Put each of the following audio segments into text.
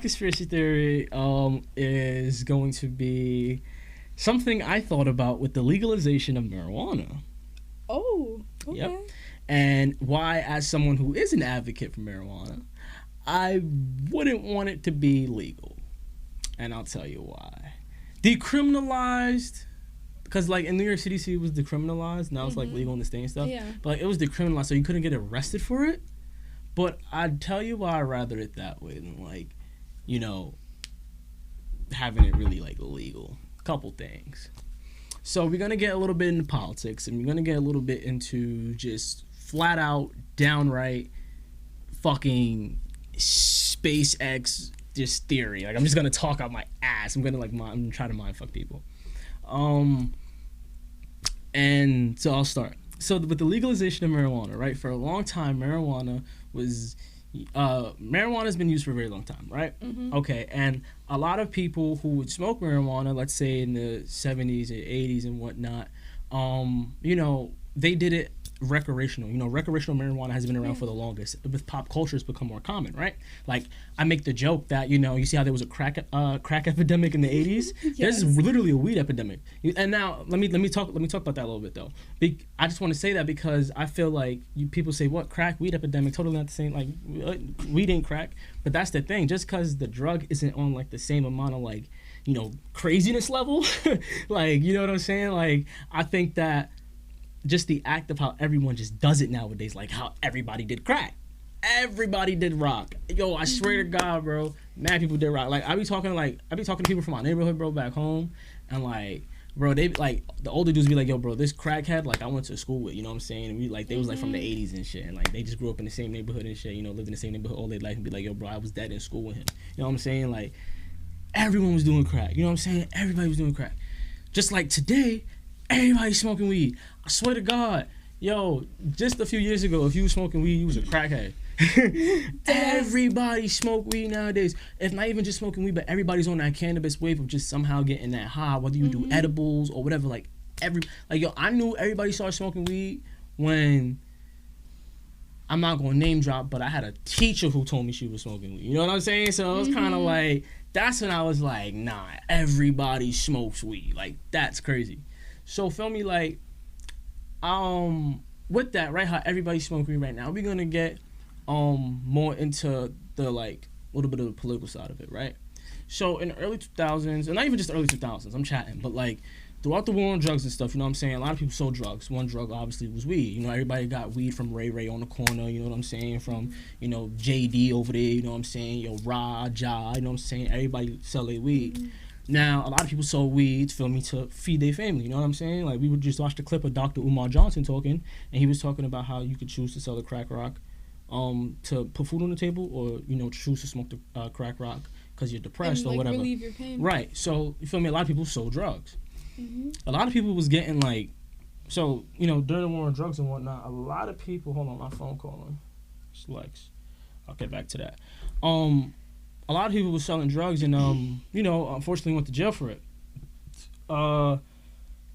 conspiracy theory is going to be something I thought about with the legalization of marijuana. Oh, okay. Yep. And why, as someone who is an advocate for marijuana, I wouldn't want it to be legal. And I'll tell you why. Decriminalized, because like in New York City, it was decriminalized. Now it's like legal in the state and stuff. Yeah. But like, it was decriminalized, so you couldn't get arrested for it. But I'd tell you why I'd rather it that way than like, you know, having it really like legal. Couple things. So we're going to get a little bit into politics, and we're going to get a little bit into just flat out, downright fucking SpaceX just theory. Like, I'm just going to talk out my ass. I'm going to, like, I'm trying to mind fuck people. And so I'll start. So with the legalization of marijuana, right? For a long time, marijuana has been used for a very long time, right? Mm-hmm. Okay, and a lot of people who would smoke marijuana, let's say in the 70s and 80s and whatnot, you know, they did it recreational. You know, recreational marijuana has been around for the longest. With pop culture, it's become more common, right? Like, I make the joke that, you know, you see how there was a crack epidemic in the 80s? Yes. There's literally a weed epidemic. And now let me talk about that a little bit though. I just want to say that because I feel like people say, what, crack, weed epidemic, totally not the same. Like, weed ain't crack. But that's the thing. Just because the drug isn't on like the same amount of like, you know, craziness level, like, you know what I'm saying? Like, I think that just the act of how everyone just does it nowadays, like how everybody did crack, everybody did rock. Yo, I swear to God, bro, mad people did rock. Like, I be talking to people from my neighborhood, bro, back home, and like, bro, they like the older dudes be like, yo, bro, this crackhead, like I went to school with, you know what I'm saying? And we like, they was like from the 80s and shit, and like they just grew up in the same neighborhood and shit, you know, lived in the same neighborhood all their life, and be like, yo, bro, I was dead in school with him. You know what I'm saying? Like, everyone was doing crack. You know what I'm saying? Everybody was doing crack. Just like today, everybody's smoking weed. I swear to God, yo, just a few years ago, if you was smoking weed, you was a crackhead. Everybody smoke weed nowadays. If not even just smoking weed, but everybody's on that cannabis wave of just somehow getting that high, whether you do edibles or whatever. Like, yo, I knew everybody started smoking weed when, I'm not going to name drop, but I had a teacher who told me she was smoking weed. You know what I'm saying? So it was kind of like, that's when I was like, nah, everybody smokes weed. Like, that's crazy. So feel me, like, with that, right, how everybody's smoking weed right now, we're gonna get more into the like a little bit of the political side of it, right? So in the early 2000s, and not even just the early 2000s, I'm chatting, but like throughout the war on drugs and stuff, you know what I'm saying? A lot of people sold drugs. One drug obviously was weed. You know, everybody got weed from Ray Ray on the corner, you know what I'm saying? From, you know, JD over there, you know what I'm saying? Yo, Raja, you know what I'm saying? Everybody sell their weed. Now, a lot of people sold weed, feel me, to feed their family, you know what I'm saying? Like, we would just watch the clip of Dr. Umar Johnson talking, and he was talking about how you could choose to sell the crack rock to put food on the table, or, you know, choose to smoke the crack rock because you're depressed or whatever. Relieve your pain. Right. So, you feel me? A lot of people sold drugs. A lot of people was getting, like, so, you know, during the war on drugs and whatnot, a lot of people, hold on, my phone calling. It's Lex. I'll get back to that. A lot of people were selling drugs and, you know, unfortunately went to jail for it.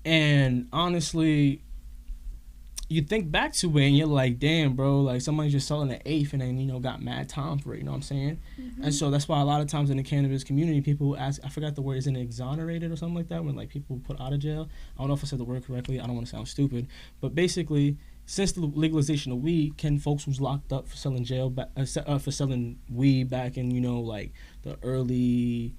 And honestly, you think back to it and you're like, damn, bro, like somebody's just selling an eighth and then, you know, got mad time for it, you know what I'm saying? And so that's why a lot of times in the cannabis community, people ask, I forgot the word, is it exonerated or something like that, when like people put out of jail? I don't know if I said the word correctly. I don't want to sound stupid. But basically, since the legalization of weed, Ken Folks was locked up for selling for selling weed back in, you know, like the early,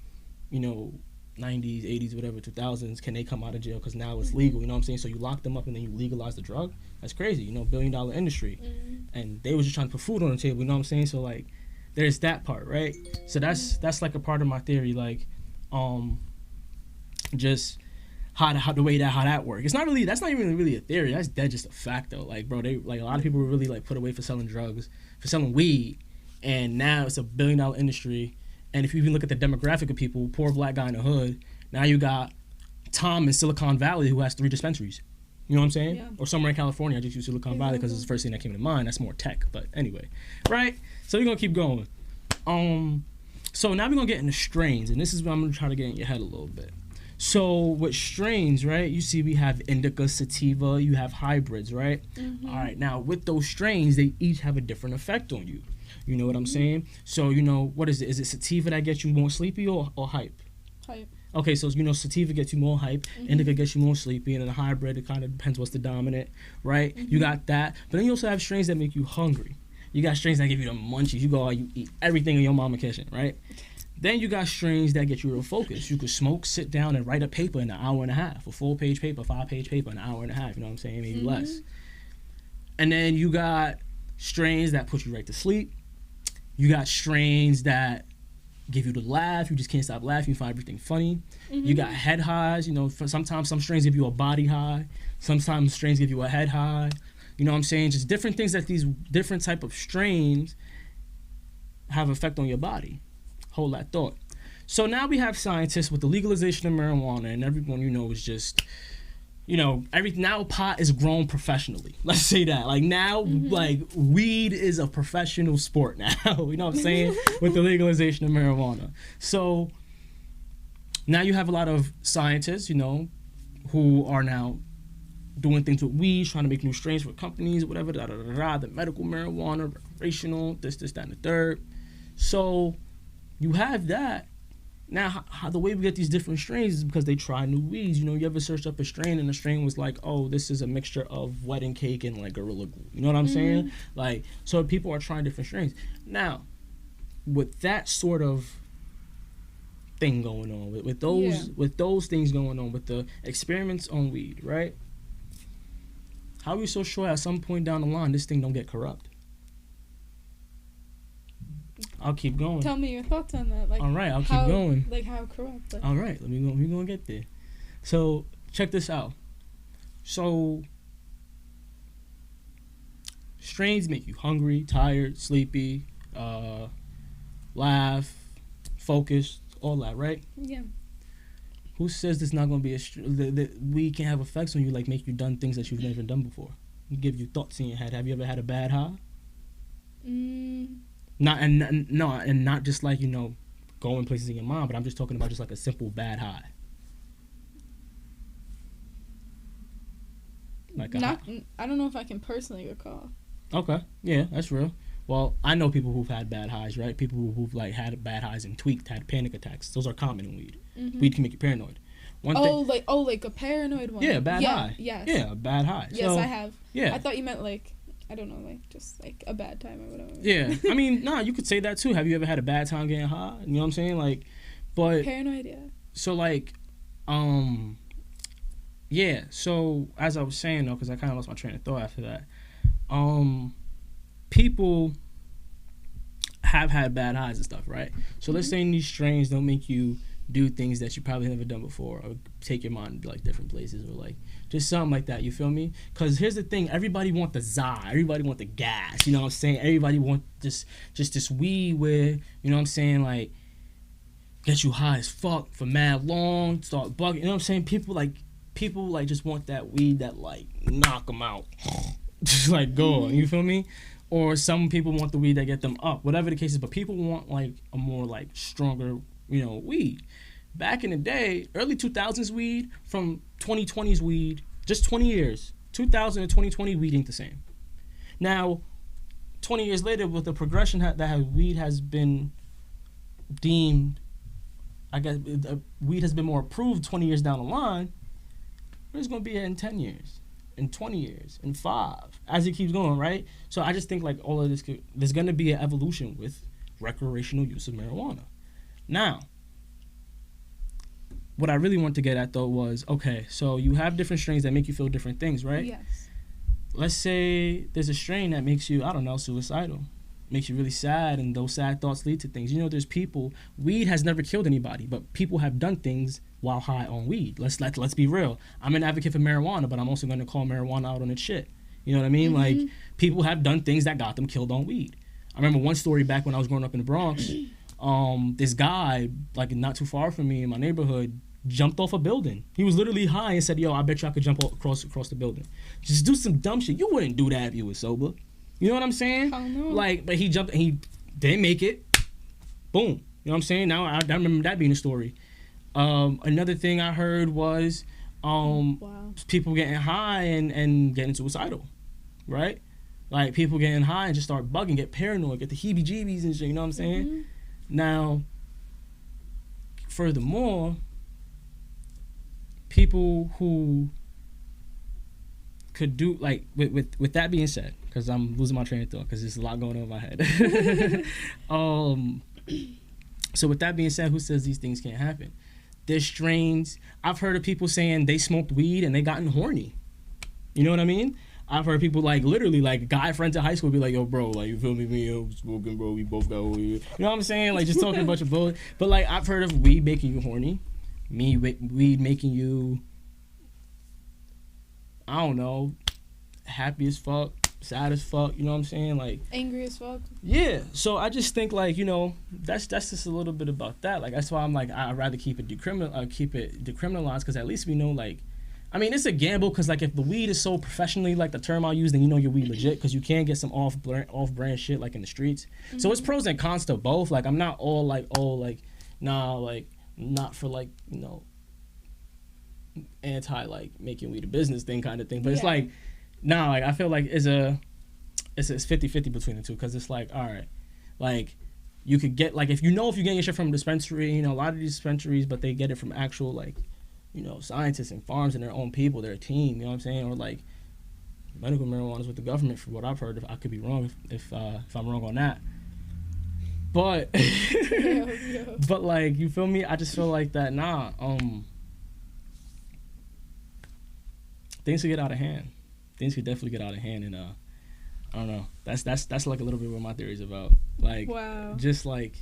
you know, 90s, 80s, whatever, 2000s. Can they come out of jail because now it's legal? You know what I'm saying? So you lock them up and then you legalize the drug. That's crazy. You know, $1 billion industry, and they was just trying to put food on the table. You know what I'm saying? So like, there's that part, right? So that's like a part of my theory, like, just. How that works. That's not even really a theory. That's just a fact though. Like, bro, they like a lot of people were really like put away for selling drugs, for selling weed, and now it's a $1 billion industry. And if you even look at the demographic of people, poor black guy in the hood, now you got Tom in Silicon Valley who has 3 dispensaries. You know what I'm saying? Yeah. Or somewhere in California. I just use Silicon Valley because it's the first thing that came to mind. That's more tech, but anyway, right? So we're gonna keep going. So now we're gonna get into strains, and this is what I'm gonna try to get in your head a little bit. So with strains, right, you see we have indica, sativa, you have hybrids, right? All right, now with those strains, they each have a different effect on you. You know what I'm saying? So, you know, what is it? Is it sativa that gets you more sleepy or hype? Hype. Okay, so, you know, sativa gets you more hype, indica gets you more sleepy, and then a hybrid, it kind of depends what's the dominant, right? You got that. But then you also have strains that make you hungry. You got strains that give you the munchies. You go out, you eat everything in your mama kitchen, right? Then you got strains that get you real focused. You could smoke, sit down, and write a paper in an hour and a half. A 4-page paper, 5-page paper in an hour and a half. You know what I'm saying? Maybe less. And then you got strains that put you right to sleep. You got strains that give you the laugh. You just can't stop laughing. You find everything funny. You got head highs. You know, sometimes some strains give you a body high. Sometimes strains give you a head high. You know what I'm saying? Just different things that these different type of strains have effect on your body. Hold that thought. So now we have scientists with the legalization of marijuana, and everyone, you know, is just, you know, now pot is grown professionally. Let's say that. Like now, like weed is a professional sport now. You know what I'm saying? With the legalization of marijuana. So now you have a lot of scientists, you know, who are now doing things with weed, trying to make new strains for companies, whatever, the medical marijuana, recreational, this, that, and the third. So you have that. Now, the way we get these different strains is because they try new weeds. You know, you ever searched up a strain and the strain was like, oh, this is a mixture of wedding cake and like Gorilla Glue. You know what I'm saying? Like, so people are trying different strains. Now, with that sort of thing going on, with those things going on, with the experiments on weed, right? How are we so sure at some point down the line this thing don't get corrupt? I'll keep going. Tell me your thoughts on that. Like, all right, I'll keep going. Like how corrupt. Like. All right, we're gonna get there. So check this out. So strains make you hungry, tired, sleepy, laugh, focused, all that, right? Yeah. Who says there's not gonna be that weed can have effects on you, like make you done things that you've never done before? Give you thoughts in your head. Have you ever had a bad high? Not just like, you know, going places in your mind, but I'm just talking about just like a simple bad high. Like I don't know if I can personally recall. Okay, yeah, that's real. Well, I know people who've had bad highs, right? People who've like had bad highs and tweaked, had panic attacks. Those are common in weed. Weed can make you paranoid. Like a paranoid one. Yeah, bad high. Yes. Yeah, a bad high. Yes, so, I have. Yeah. I thought you meant like, I don't know, like just like a bad time or whatever. Yeah, I mean, you could say that too. Have you ever had a bad time getting high? You know what I'm saying? Like, but paranoid, yeah. So like, yeah. So as I was saying though, because I kind of lost my train of thought after that. People have had bad highs and stuff, right? So let's say these strains don't make you do things that you probably never done before, or take your mind to like different places, or like just something like that. You feel me? Because here's the thing: everybody want the za, everybody want the gas. You know what I'm saying? Everybody want just this weed where, you know what I'm saying, like get you high as fuck for mad long, start bugging. You know what I'm saying? People like just want that weed that like knock them out, just like go on. You feel me? Or some people want the weed that get them up, whatever the case is. But people want like a more like stronger, you know, weed. Back in the day, early 2000s weed from 2020s weed, just 20 years, 2000 and 2020 weed ain't the same. Now, 20 years later, with the progression weed has been deemed, I guess, weed has been more approved 20 years down the line, where it's going to be in 10 years, in 20 years, in 5, as it keeps going, right? So I just think like all of this, there's going to be an evolution with recreational use of marijuana. Now, what I really want to get at though was, okay, so you have different strains that make you feel different things, right? Yes. Let's say there's a strain that makes you, I don't know, suicidal, makes you really sad, and those sad thoughts lead to things. You know, there's people, weed has never killed anybody, but people have done things while high on weed. Let's be real. I'm an advocate for marijuana, but I'm also going to call marijuana out on its shit. You know what I mean? Like, people have done things that got them killed on weed. I remember one story back when I was growing up in the Bronx. This guy, like not too far from me in my neighborhood, jumped off a building. He was literally high and said, yo, I bet you I could jump across the building. Just do some dumb shit. You wouldn't do that if you were sober. You know what I'm saying? Oh, no. Like, but he jumped and he didn't make it. Boom. You know what I'm saying? Now I remember that being a story. Another thing I heard was people getting high and getting suicidal, right? Like, people getting high and just start bugging, get paranoid, get the heebie-jeebies and shit, you know what I'm saying? Mm-hmm. Now, furthermore, people who could do, like, with that being said, because I'm losing my train of thought because there's a lot going on in my head. So with that being said, who says these things can't happen? There's strains. I've heard of people saying they smoked weed and they gotten horny. You know what I mean? I've heard people, like, literally, like, guy friends at high school be like, yo, bro, like, you feel me? Me, yo, smoking, bro, we both got weed. You know what I'm saying? Like, just talking a bunch of bullshit. But, like, I've heard of weed making you horny. Weed making you, I don't know, happy as fuck, sad as fuck, you know what I'm saying? Like, angry as fuck. Yeah. So I just think, like, you know, that's just a little bit about that. Like, that's why I'm like, I'd rather keep it decriminalized, because at least we know, like, I mean, it's a gamble, because, like, if the weed is so professionally, like the term I'll use, then you know your weed legit, because you can get some off-brand shit, like, in the streets. Mm-hmm. So it's pros and cons to both. Like, I'm not all like, oh, like, nah, like, not for, like, you know, anti, like, making weed a business thing kind of thing. But it's like, nah, like, I feel like it's 50-50 between the two, because it's like, all right, like, you could get, like, if you're getting your shit from a dispensary, you know, a lot of these dispensaries, but they get it from actual, like, you know, scientists and farms and their own people, their team, you know what I'm saying? Or, like, medical marijuana is with the government, for what I've heard. If I could be wrong, if I'm wrong on that. But, but, like, you feel me? I just feel like that, things could get out of hand. Things could definitely get out of hand, and, I don't know. That's like a little bit what my theory's about. Like, wow. Just, like,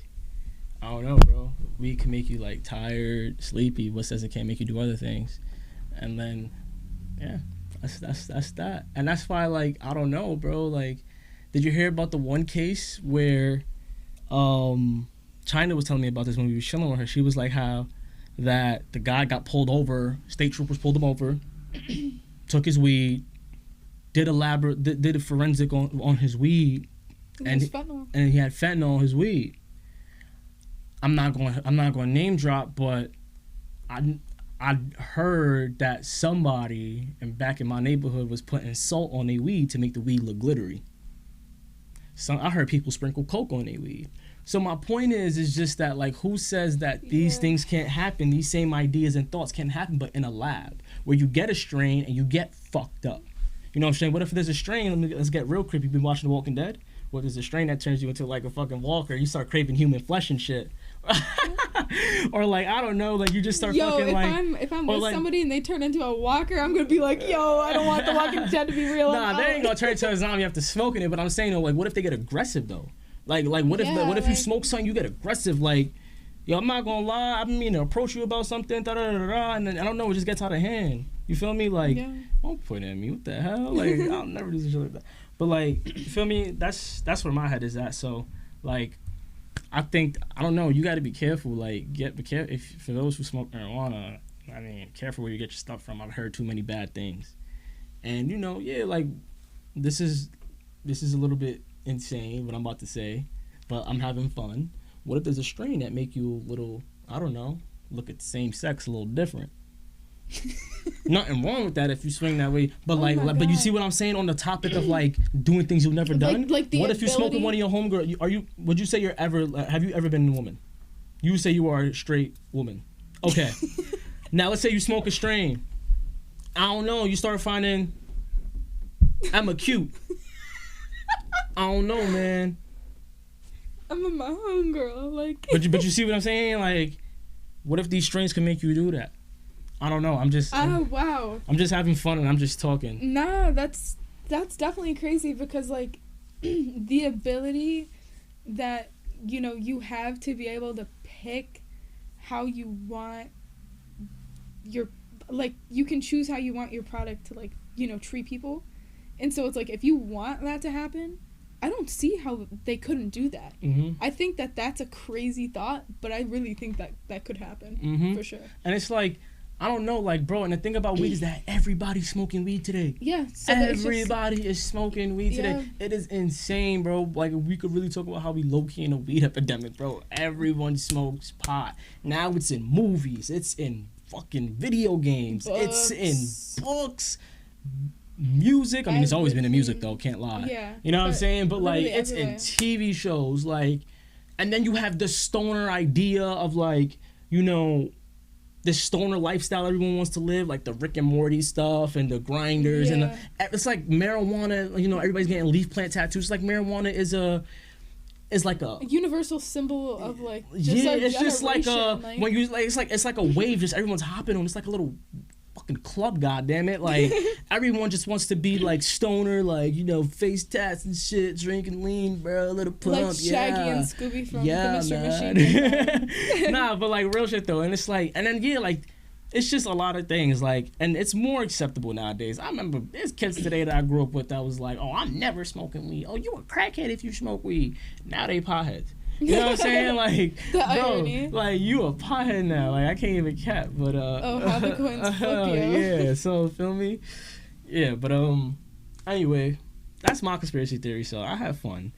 I don't know, bro. Weed can make you, like, tired, sleepy. What says it can't make you do other things? And then, yeah, that's that. And that's why, like, I don't know, bro. Like, did you hear about the one case where China was telling me about this when we were chilling with her? She was like, how that the guy got pulled over, state troopers pulled him over, took his weed, did a forensic on his weed, and he had fentanyl on his weed. I'm not going to name drop, but I heard that somebody back in my neighborhood was putting salt on their weed to make the weed look glittery. So I heard people sprinkle coke on their weed. So my point is just that, like, who says that these things can't happen? These same ideas and thoughts can happen, but in a lab where you get a strain and you get fucked up. You know what I'm saying? What if there's a strain? Let's get real creepy. You've been watching The Walking Dead? What is a strain that turns you into, like, a fucking walker? You start craving human flesh and shit. Or, like, I don't know, like, you just start fucking, if I'm with, like, somebody and they turn into a walker, I'm gonna be like, yo, I don't want The Walking Dead to be real. Nah, they ain't gonna turn into a zombie after smoking it. But I'm saying, though, like, what if they get aggressive, though? Like, what if you smoke something, you get aggressive? Like, yo, I'm not gonna lie, I've been meaning to approach you about something, and then, I don't know, it just gets out of hand. You feel me? Like, don't point at me. What the hell? Like, I'll never do shit like that. But, like, you feel me? That's where my head is at. So, like, I think, I don't know, you got to be careful. Like, be careful. For those who smoke marijuana, I mean, careful where you get your stuff from. I've heard too many bad things. And, you know, yeah, like, this is a little bit insane, what I'm about to say, but I'm having fun. What if there's a strain that make you a little, I don't know, look at the same sex a little different? Nothing wrong with that if you swing that way, but but you see what I'm saying on the topic of, like, doing things you've never done. Like the what if you smoke with one of your homegirl? Would you say have you ever been a woman? You say you are a straight woman. Okay. Now let's say you smoke a strain. I don't know. You start finding I'm cute. I don't know, man. I'm with my homegirl, like. But you see what I'm saying? Like, what if these strains can make you do that? I don't know. I'm just having fun and I'm just talking. Nah, that's definitely crazy, because, like, the ability that, you know, you have to be able to pick how you want your, like, you can choose how you want your product to, like, you know, treat people. And so it's like, if you want that to happen, I don't see how they couldn't do that. Mm-hmm. I think that that's a crazy thought, but I really think that could happen, for sure. And it's like, I don't know, like, bro, and the thing about weed is that everybody's smoking weed today. Yeah. So everybody is smoking weed today. It is insane, bro. Like, we could really talk about how we low-key in a weed epidemic, bro. Everyone smokes pot. Now it's in movies. It's in fucking video games. It's in books. music. I mean, it's always been in music though. Can't lie. Yeah. You know what I'm saying? But like, it's everywhere. in TV shows. Like, and then you have the stoner idea of like, you know, the stoner lifestyle everyone wants to live, like the Rick and Morty stuff and the grinders and it's like marijuana. You know, everybody's getting leaf plant tattoos. It's like marijuana is like a universal symbol of like it's just like a when you like it's like a wave. Just everyone's hopping on. It's like a little fucking club, goddamn it! Like everyone just wants to be like stoner, like, you know, face tats and shit, drinking lean, bro, a little pump, like Shaggy and Scooby from the Mystery man. Machine. Nah, but like real shit though, and it's like, and then like it's just a lot of things, like, and it's more acceptable nowadays. I remember there's kids today that I grew up with that was like, oh, I'm never smoking weed. Oh, you a crackhead if you smoke weed. Now they potheads. You know what I'm saying? Like, the bro, irony. like, you a pothead now. Like, I can't even cap, but oh, how the coins flip you. yeah, so feel me? Yeah, but anyway, that's my conspiracy theory. So I have fun.